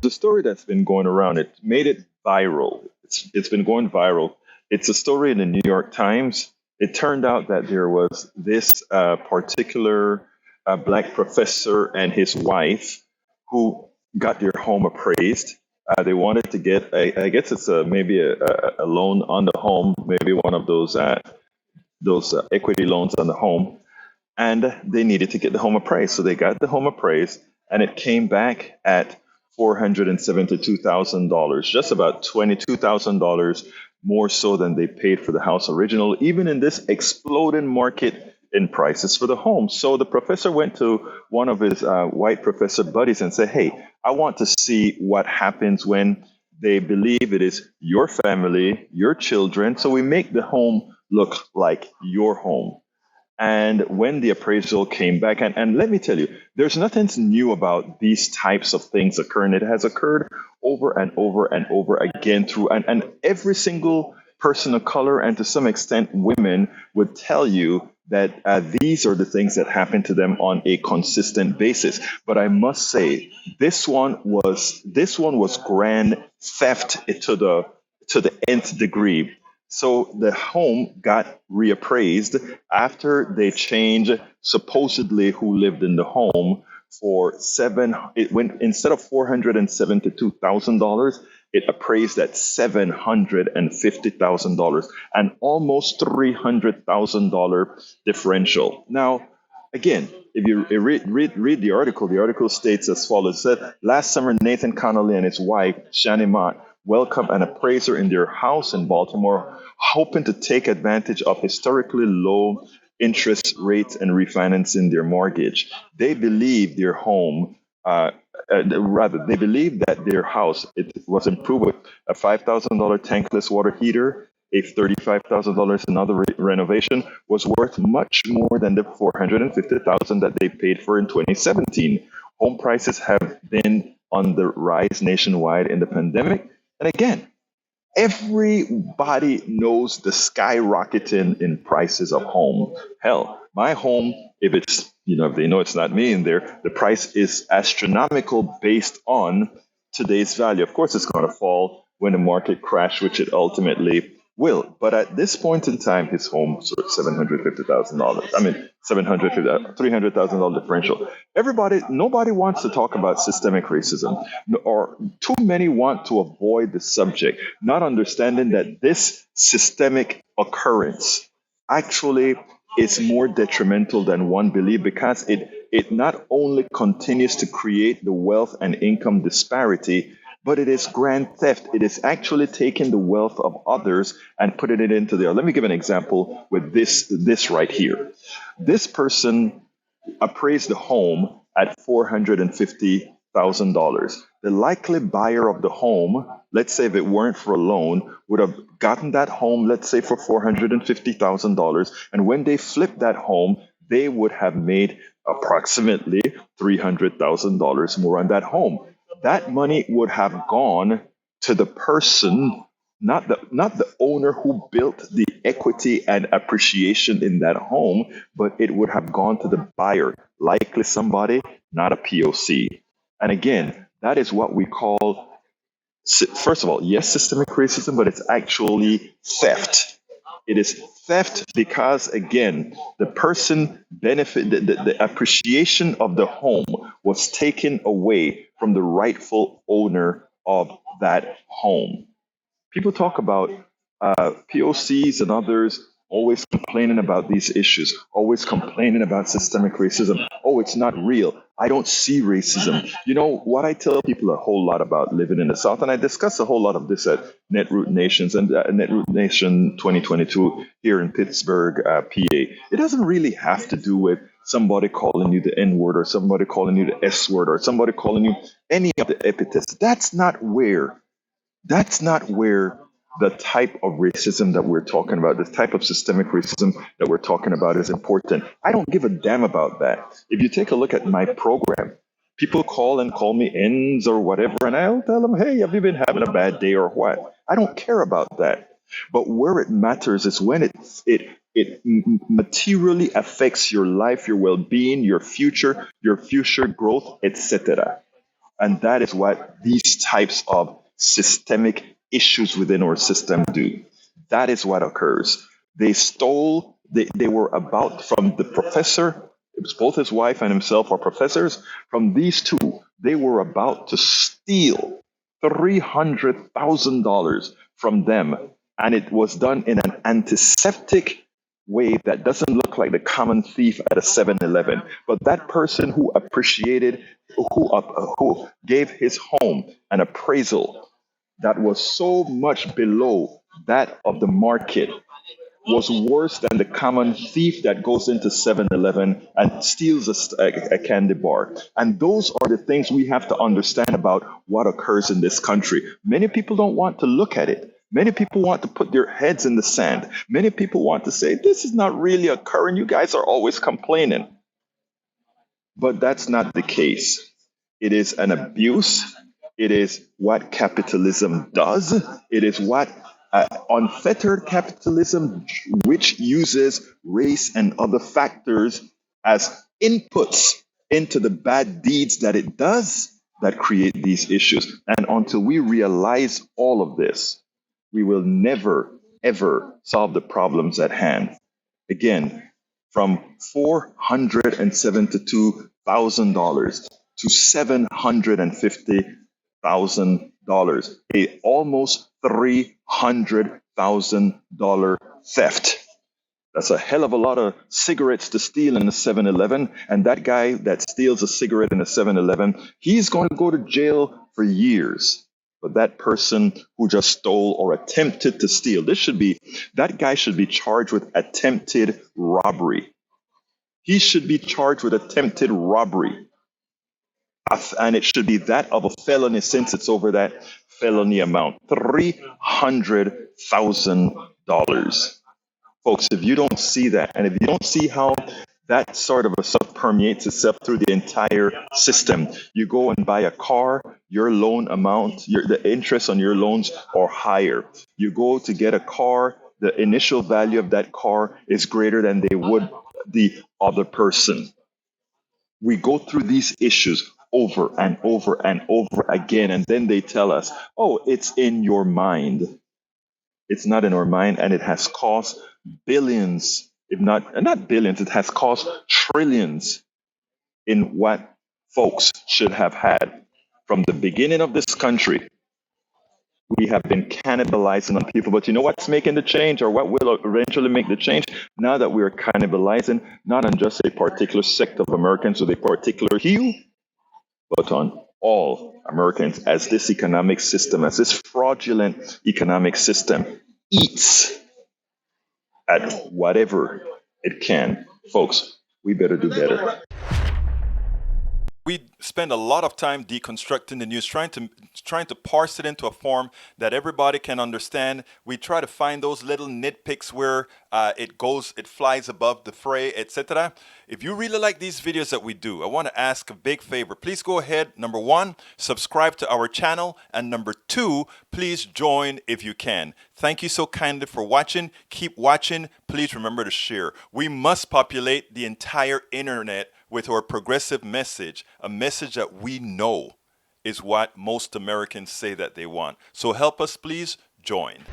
The story that's been going around. It made it viral. It's been going viral. It's a story in the New York Times. It turned out that there was this particular black professor and his wife who got their home appraised. They wanted to get, I guess it's maybe a loan on the home, maybe one of those equity loans on the home, and they needed to get the home appraised. So they got the home appraised, and it came back at $472,000, just about $22,000 more so than they paid for the house original, even in this exploding market in prices for the home. So the professor went to one of his white professor buddies and said, "Hey, I want to see what happens when they believe it is your family, your children. So we make the home look like your home." And when the appraisal came back, and let me tell you, there's nothing new about these types of things occurring. It has occurred over and over and over again through, and every single person of color, and to some extent women, would tell you that these are the things that happen to them on a consistent basis. But I must say, this one was grand theft to the nth degree. So the home got reappraised after they changed supposedly who lived in the home for it went, instead of $472,000, it appraised at $750,000, an almost $300,000 differential. Now, again, if you read the article states as follows: said last summer, Nathan Connolly and his wife, Shani Mott, welcomed an appraiser in their house in Baltimore, hoping to take advantage of historically low interest rates and refinancing their mortgage. They believe their home, rather, they believe that their house it was improved with a $5,000 tankless water heater, a $35,000 another renovation was worth much more than the $450,000 that they paid for in 2017. Home prices have been on the rise nationwide in the pandemic. And again, everybody knows the skyrocketing in prices of home. Hell, my home, if they know it's not me in there, the price is astronomical based on today's value. Of course, it's going to fall when the market crash, which it ultimately will. But at this point in time, his home was worth $750,000. I mean, $300,000 differential. Nobody wants to talk about systemic racism, or too many want to avoid the subject, not understanding that this systemic occurrence actually is more detrimental than one believes, because it not only continues to create the wealth and income disparity, but it is grand theft. It is actually taking the wealth of others and putting it into there. Let me give an example with this right here. This person appraised the home at $450,000. The likely buyer of the home, let's say if it weren't for a loan, would have gotten that home, let's say for $450,000. And when they flipped that home, they would have made approximately $300,000 more on that home. That money would have gone to the person, not the owner who built the equity and appreciation in that home, but it would have gone to the buyer, likely somebody, not a POC. And again, that is what we call, first of all, yes, systemic racism, but it's actually theft. It is theft because, again, the person the appreciation of the home was taken away from the rightful owner of that home. People talk about POCs and others always complaining about these issues, always complaining about systemic racism. Oh, it's not real. I don't see racism. You know what, I tell people a whole lot about living in the South, and I discuss a whole lot of this at Netroot Nations and Netroot Nation 2022 here in Pittsburgh, PA. It doesn't really have to do with somebody calling you the N word, or somebody calling you the S word, or somebody calling you any of the epithets. That's not where the type of racism that we're talking about, the type of systemic racism that we're talking about is important. I don't give a damn about that. If you take a look at my program, people call me ends or whatever, and I'll tell them, hey, have you been having a bad day or what? I don't care about that. But where it matters is when it materially affects your life, your well-being, your future growth, etc. And that is what these types of systemic issues within our system do. That is what occurs. They stole, they were about from the professor, it was both his wife and himself are professors. From these two, they were about to steal $300,000 from them. And it was done in an antiseptic way that doesn't look like the common thief at a 7-Eleven. But that person who appreciated, who gave his home an appraisal that was so much below that of the market was worse than the common thief that goes into 7-Eleven and steals a candy bar. And those are the things we have to understand about what occurs in this country. Many people don't want to look at it. Many people want to put their heads in the sand. Many people want to say, this is not really occurring. You guys are always complaining. But that's not the case. It is an abuse. It is what capitalism does. It is what unfettered capitalism, which uses race and other factors as inputs into the bad deeds that it does, that create these issues. And until we realize all of this, we will never, ever solve the problems at hand. Again, from $472,000 to $750,000, a almost $300,000 theft. That's a hell of a lot of cigarettes to steal in a 7-Eleven. And that guy that steals a cigarette in a 7-Eleven, he's going to go to jail for years. But that person who just stole or attempted to steal, that guy should be charged with attempted robbery. He should be charged with attempted robbery. And it should be that of a felony since it's over that felony amount, $300,000. Folks, if you don't see that, and if you don't see how that sort of a stuff permeates itself through the entire system, you go and buy a car, your loan amount, the interest on your loans are higher. You go to get a car, the initial value of that car is greater than they would the other person. We go through these issues over and over and over again, and then they tell us, oh, it's in your mind. It's not in our mind, and it has cost billions, if not billions, it has cost trillions in what folks should have had. From the beginning of this country, we have been cannibalizing on people. But you know what's making the change, or what will eventually make the change? Now that we are cannibalizing not on just a particular sect of Americans with a particular hue, but on all Americans, as this economic system, as this fraudulent economic system eats at whatever it can. Folks, we better do better. We spend a lot of time deconstructing the news, trying to parse it into a form that everybody can understand. We try to find those little nitpicks where it flies above the fray, etc. If you really like these videos that we do, I want to ask a big favor. Please go ahead. Number one, subscribe to our channel. And number two, please join if you can. Thank you so kindly for watching. Keep watching. Please remember to share. We must populate the entire internet with our progressive message, a message that we know is what most Americans say that they want. So help us, please join.